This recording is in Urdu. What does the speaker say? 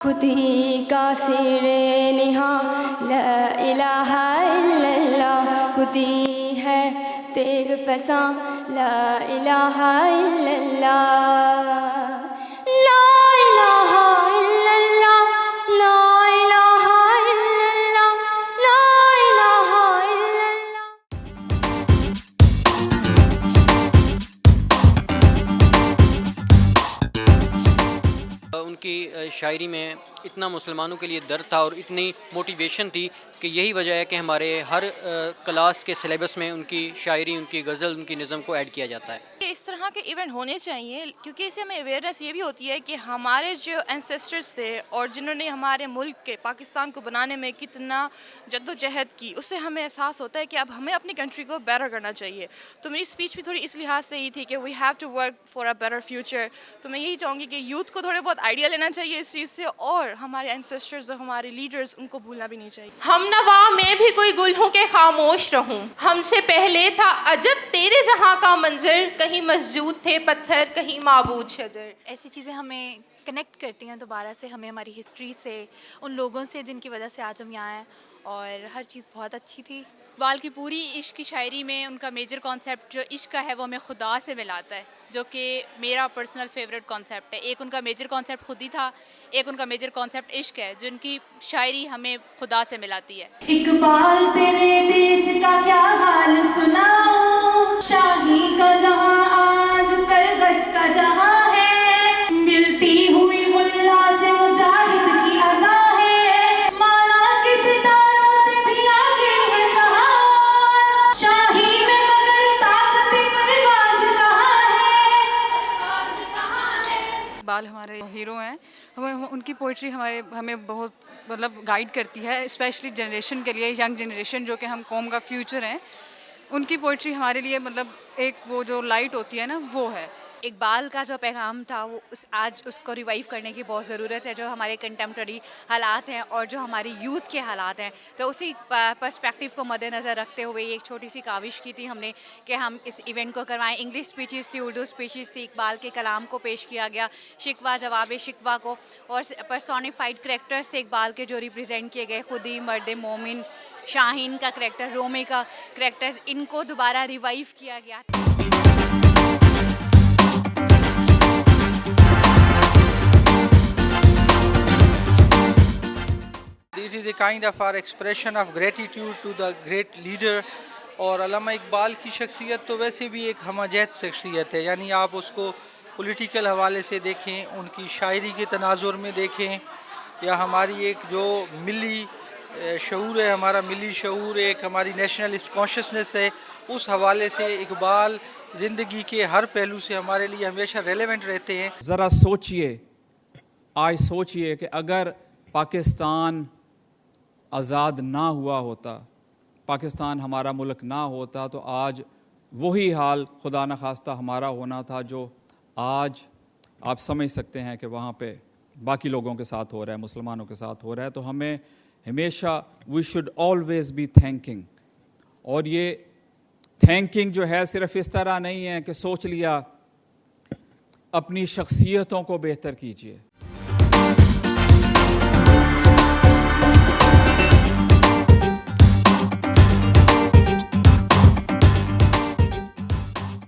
خودی کا سر نہا لا الہ الا اللہ، خودی ہے تیغ فساں لا الہ الا اللہ، لا الہ الا اللہ، لا الہ الا اللہ، لا الہ الا اللہ۔ ان کی شاعری میں اتنا مسلمانوں کے لیے درد تھا اور اتنی موٹیویشن تھی کہ یہی وجہ ہے کہ ہمارے ہر کلاس کے سلیبس میں ان کی شاعری، ان کی غزل، ان کی نظم کو ایڈ کیا جاتا ہے۔ اس طرح کے ایونٹ ہونے چاہیے کیونکہ اس سے ہمیں اویئرنیس یہ بھی ہوتی ہے کہ ہمارے جو اینسیسٹرز تھے اور جنہوں نے ہمارے ملک کے پاکستان کو بنانے میں کتنا جد و جہد کی، اس سے ہمیں احساس ہوتا ہے کہ اب ہمیں اپنی کنٹری کو بیٹر کرنا چاہیے۔ تو میری اسپیچ بھی تھوڑی اس لحاظ سے ہی تھی کہ we have to work for a better future. تو میں یہی چاہوں گی کہ یوتھ کو تھوڑے بہت آئیڈیا لینا چاہیے اس چیز سے، اور ہمارے اینسیسٹرز اور ہمارے لیڈرز ان کو بھولنا بھی نہیں چاہیے۔ ہم نوا میں بھی کوئی گل ہوں کہ خاموش رہوں، ہم سے پہلے تھا عجب تیرے جہاں کا منظر، کہیں مسجود تھے پتھر کہیں معبود شجر۔ ایسی چیزیں ہمیں کنیکٹ کرتی ہیں دوبارہ سے، ہمیں ہماری ہسٹری سے، ان لوگوں سے جن کی وجہ سے آج ہم یہاں ہیں، اور ہر چیز بہت اچھی تھی۔ اقبال کی پوری عشق کی شاعری میں ان کا میجر کانسیپٹ جو عشق کا ہے وہ ہمیں خدا سے ملاتا ہے، جو کہ میرا پرسنل فیوریٹ کانسیپٹ ہے۔ ایک ان کا میجر کانسیپٹ خود ہی تھا، ایک ان کا میجر کانسیپٹ عشق ہے، جن کی شاعری ہمیں خدا سے ملاتی ہے۔ اقبال تیرے دیس کا کیا حال سناؤں، شاہی کا جہاں آج کرگس کا جہاں ہے، ملتی ہوئی ملا سے مجاہد کی اذا ہے، مانا کے ستاروں سے بھی آگے ہے جہاں، شاہی میں مگر طاقت پرواز کہاں ہے۔ اقبال ہمارے ہیرو ہیں، ان کی پوئٹری ہمیں بہت گائیڈ کرتی ہے، اسپیشلی جنریشن کے لیے، ینگ جنریشن جو کہ ہم قوم کا فیوچر ہیں۔ ان کی پوئٹری ہمارے لیے ایک وہ جو لائٹ ہوتی ہے نا، وہ ہے۔ اقبال کا جو پیغام تھا وہ آج اس کو ریوائیو کرنے کی بہت ضرورت ہے، جو ہمارے کنٹمپریری حالات ہیں اور جو ہماری یوتھ کے حالات ہیں۔ تو اسی پرسپیکٹیو کو مد نظر رکھتے ہوئے ایک چھوٹی سی کاوش کی تھی ہم نے کہ ہم اس ایونٹ کو کروائیں۔ انگلش اسپیچز تھی، اردو اسپیچز تھی، اقبال کے کلام کو پیش کیا گیا، شکوہ جواب شکوہ کو، اور پرسونیفائڈ کریکٹر سے اقبال کے جو ریپرزینٹ کیے گئے، خودی، مرد مومن، شاہین کا کریکٹر، رومے کا کریکٹر، ان کو دوبارہ ریوائیو کیا گیا۔ It is a kind of our expression of gratitude to the great leader. اور علامہ اقبال کی شخصیت تو ویسے بھی ایک ہمہ جہت شخصیت ہے، یعنی آپ اس کو پولیٹیکل حوالے سے دیکھیں، ان کی شاعری کے تناظر میں دیکھیں، یا ہماری ایک جو ملی شعور ہے، ہمارا ملی شعور، ایک ہماری نیشنلسٹ کانشسنس ہے، اس حوالے سے اقبال زندگی کے ہر پہلو سے ہمارے لیے ہمیشہ ریلیونٹ رہتے ہیں۔ ذرا سوچئے، آج سوچئے کہ اگر پاکستان آزاد نہ ہوا ہوتا، پاکستان ہمارا ملک نہ ہوتا، تو آج وہی حال خدا نخواستہ ہمارا ہونا تھا جو آج آپ سمجھ سکتے ہیں کہ وہاں پہ باقی لوگوں کے ساتھ ہو رہا ہے، مسلمانوں کے ساتھ ہو رہا ہے۔ تو ہمیں ہمیشہ we should always be thinking, اور یہ تھینکنگ جو ہے صرف اس طرح نہیں ہے کہ سوچ لیا، اپنی شخصیتوں کو بہتر کیجئے۔